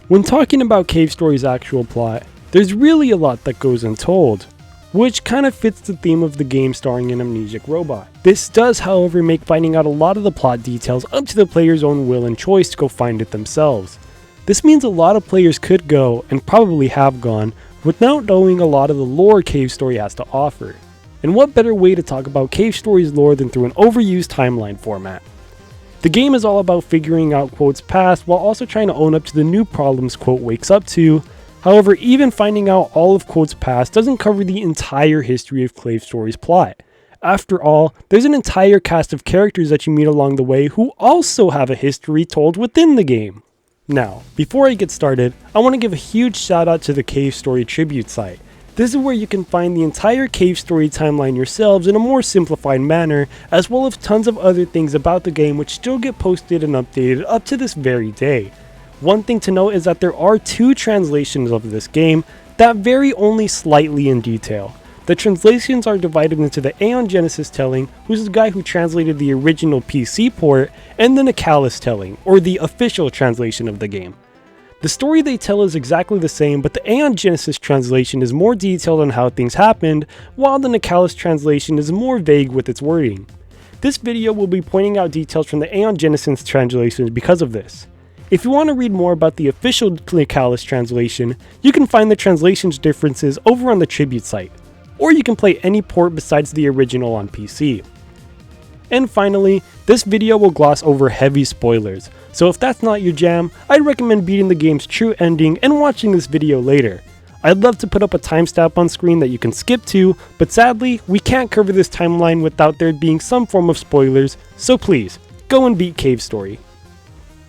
When talking about Cave Story's actual plot, there's really a lot that goes untold, which kind of fits the theme of the game starring an amnesiac robot. This does, however, make finding out a lot of the plot details up to the player's own will and choice to go find it themselves. This means a lot of players could go, and probably have gone, without knowing a lot of the lore Cave Story has to offer. And what better way to talk about Cave Story's lore than through an overused timeline format? The game is all about figuring out Quote's past while also trying to own up to the new problems Quote wakes up to. However, even finding out all of Quote's past doesn't cover the entire history of Cave Story's plot. After all, there's an entire cast of characters that you meet along the way who also have a history told within the game. Now, before I get started, I want to give a huge shout out to the Cave Story tribute site. This is where you can find the entire Cave Story timeline yourselves in a more simplified manner, as well as tons of other things about the game which still get posted and updated up to this very day. One thing to note is that there are two translations of this game that vary only slightly in detail. The translations are divided into the Aeon Genesis telling, who's the guy who translated the original PC port, and the Nicalis telling, or the official translation of the game. The story they tell is exactly the same, but the Aeon Genesis translation is more detailed on how things happened, while the Nicalis translation is more vague with its wording. This video will be pointing out details from the Aeon Genesis translations because of this. If you want to read more about the official Nicalis translation, you can find the translations differences over on the tribute site, or you can play any port besides the original on PC. And finally, this video will gloss over heavy spoilers, so if that's not your jam, I'd recommend beating the game's true ending and watching this video later. I'd love to put up a timestamp on screen that you can skip to, but sadly, we can't cover this timeline without there being some form of spoilers, so please, go and beat Cave Story.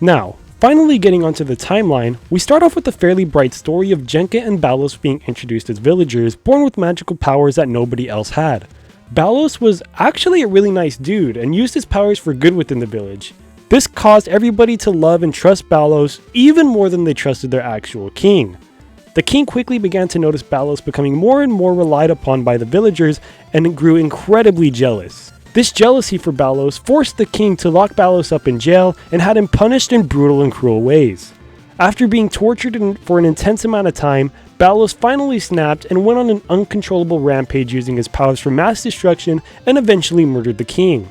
Now, finally getting onto the timeline, we start off with a fairly bright story of Jenka and Balos being introduced as villagers, born with magical powers that nobody else had. Balos was actually a really nice dude and used his powers for good within the village. This caused everybody to love and trust Balos even more than they trusted their actual king. The king quickly began to notice Balos becoming more and more relied upon by the villagers and grew incredibly jealous. This jealousy for Balos forced the king to lock Balos up in jail and had him punished in brutal and cruel ways. After being tortured for an intense amount of time, Balos finally snapped and went on an uncontrollable rampage using his powers for mass destruction and eventually murdered the king.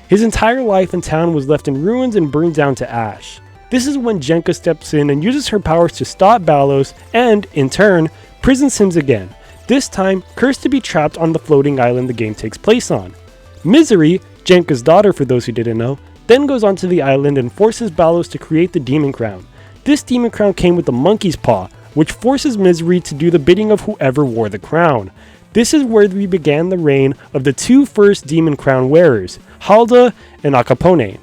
His entire life and town was left in ruins and burned down to ash. This is when Jenka steps in and uses her powers to stop Balos and, in turn, prisons him again, this time cursed to be trapped on the floating island the game takes place on. Misery, Jenka's daughter for those who didn't know, then goes onto the island and forces Balos to create the Demon Crown. This Demon Crown came with the monkey's paw, which forces Misery to do the bidding of whoever wore the crown. This is where we began the reign of the two first Demon Crown wearers, Halda and Akapone.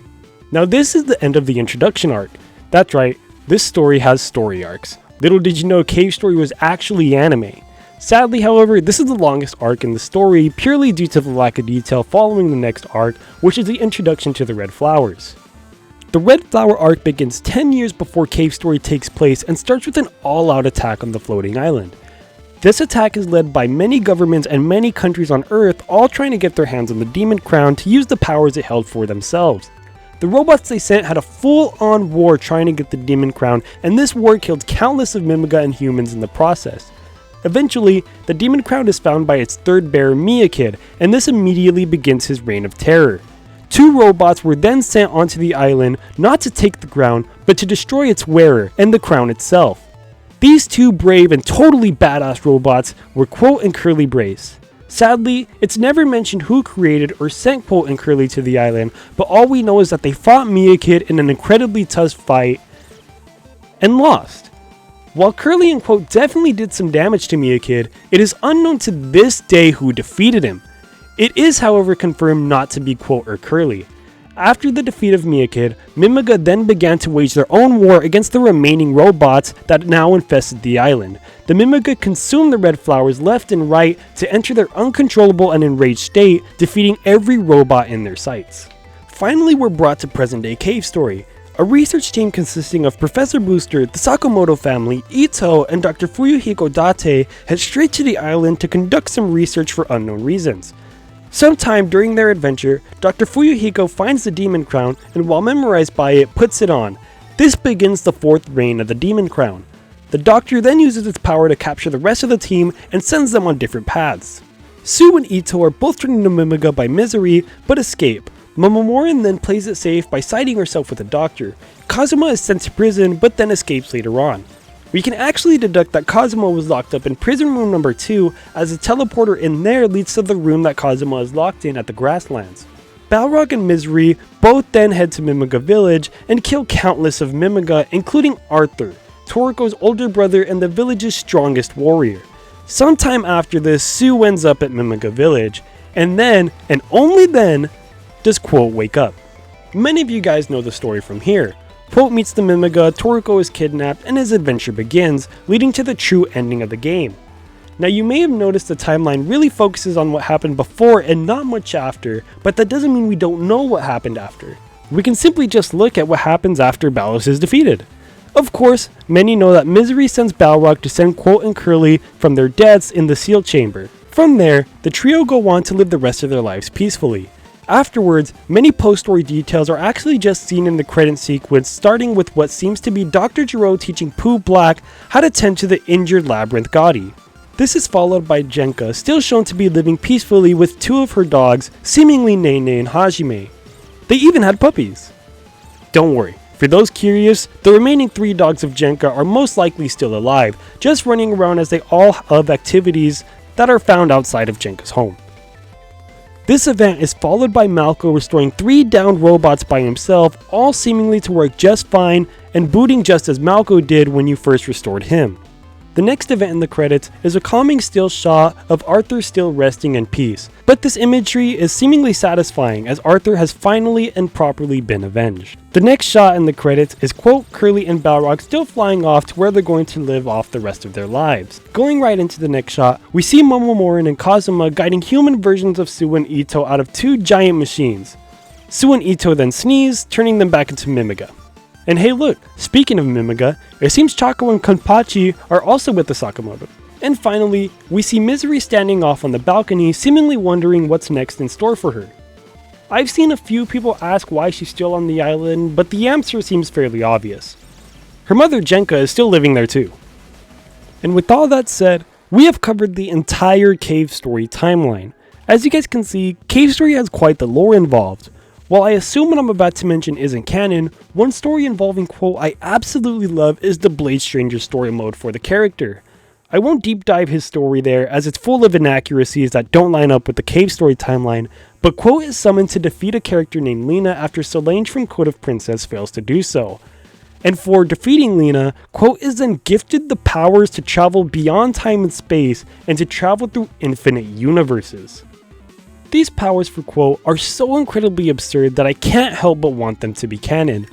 Now this is the end of the introduction arc. That's right, this story has story arcs. Little did you know Cave Story was actually anime. Sadly, however, this is the longest arc in the story purely due to the lack of detail following the next arc, which is the introduction to the Red Flowers. The Red Flower arc begins 10 years before Cave Story takes place and starts with an all-out attack on the floating island. This attack is led by many governments and many countries on Earth all trying to get their hands on the Demon Crown to use the powers it held for themselves. The robots they sent had a full-on war trying to get the Demon Crown, and this war killed countless of Mimiga and humans in the process. Eventually, the Demon Crown is found by its third bearer Mia-Kid, and this immediately begins his reign of terror. Two robots were then sent onto the island not to take the crown, but to destroy its wearer and the crown itself. These two brave and totally badass robots were Quote and Curly Brace. Sadly, it's never mentioned who created or sent Quote and Curly to the island, but all we know is that they fought Mia-Kid in an incredibly tough fight and lost. While Curly and Quote definitely did some damage to Mia-Kid, it is unknown to this day who defeated him. It is, however, confirmed not to be Quote or Curly. After the defeat of Mia-Kid, Mimiga then began to wage their own war against the remaining robots that now infested the island. The Mimiga consumed the Red Flowers left and right to enter their uncontrollable and enraged state, defeating every robot in their sights. Finally, we're brought to present-day Cave Story. A research team consisting of Professor Booster, the Sakamoto family, Ito, and Dr. Fuyuhiko Date head straight to the island to conduct some research for unknown reasons. Sometime during their adventure, Dr. Fuyuhiko finds the Demon Crown and while memorized by it, puts it on. This begins the 4th reign of the Demon Crown. The Doctor then uses its power to capture the rest of the team and sends them on different paths. Sue and Ito are both turned into Mimiga by Misery, but escape. Momomorin then plays it safe by siding herself with the Doctor. Kazuma is sent to prison, but then escapes later on. We can actually deduct that Kazuma was locked up in prison room number 2, as the teleporter in there leads to the room that Kazuma is locked in at the Grasslands. Balrog and Misery both then head to Mimiga Village and kill countless of Mimiga, including Arthur, Toriko's older brother and the village's strongest warrior. Sometime after this, Sue ends up at Mimiga Village, and then, and only then, does Quote wake up. Many of you guys know the story from here. Quote meets the Mimiga, Toriko is kidnapped, and his adventure begins, leading to the true ending of the game. Now you may have noticed the timeline really focuses on what happened before and not much after, but that doesn't mean we don't know what happened after. We can simply just look at what happens after Ballos is defeated. Of course, many know that Misery sends Balrog to send Quote and Curly from their deaths in the Seal Chamber. From there, the trio go on to live the rest of their lives peacefully. Afterwards, many post-story details are actually just seen in the credit sequence, starting with what seems to be Dr. Gero teaching Pooh Black how to tend to the injured Labyrinth Gotti. This is followed by Genka still shown to be living peacefully with 2 of her dogs, seemingly Nene and Hajime. They even had puppies. Don't worry, for those curious, the remaining 3 dogs of Genka are most likely still alive, just running around as they all have activities that are found outside of Genka's home. This event is followed by Malco restoring 3 downed robots by himself, all seemingly to work just fine, and booting just as Malco did when you first restored him. The next event in the credits is a calming still shot of Arthur still resting in peace, but this imagery is seemingly satisfying as Arthur has finally and properly been avenged. The next shot in the credits is Quote, Curly, and Balrog still flying off to where they're going to live off the rest of their lives. Going right into the next shot, we see Momomorin and Kazuma guiding human versions of Sue and Ito out of 2 giant machines. Sue and Ito then sneeze, turning them back into Mimiga. And hey look, speaking of Mimiga, it seems Chaco and Konpachi are also with the Sakamoto. And finally, we see Misery standing off on the balcony, seemingly wondering what's next in store for her. I've seen a few people ask why she's still on the island, but the answer seems fairly obvious. Her mother Genka is still living there too. And with all that said, we have covered the entire Cave Story timeline. As you guys can see, Cave Story has quite the lore involved. While I assume what I'm about to mention isn't canon, one story involving Quote I absolutely love is the Blade Stranger story mode for the character. I won't deep dive his story there as it's full of inaccuracies that don't line up with the Cave Story timeline, but Quote is summoned to defeat a character named Lena after Solange from Code of Princess fails to do so. And for defeating Lena, Quote is then gifted the powers to travel beyond time and space and to travel through infinite universes. These powers for Quote are so incredibly absurd that I can't help but want them to be canon.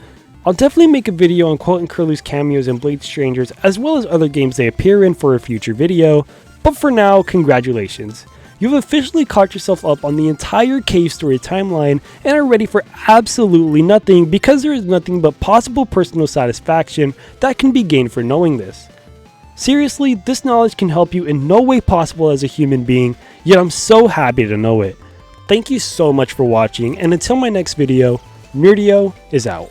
I'll definitely make a video on Quote and Curly's cameos in Blade Strangers as well as other games they appear in for a future video, but for now, congratulations. You've officially caught yourself up on the entire Cave Story timeline and are ready for absolutely nothing because there is nothing but possible personal satisfaction that can be gained for knowing this. Seriously, this knowledge can help you in no way possible as a human being, yet I'm so happy to know it. Thank you so much for watching, and until my next video, Nerdieo is out.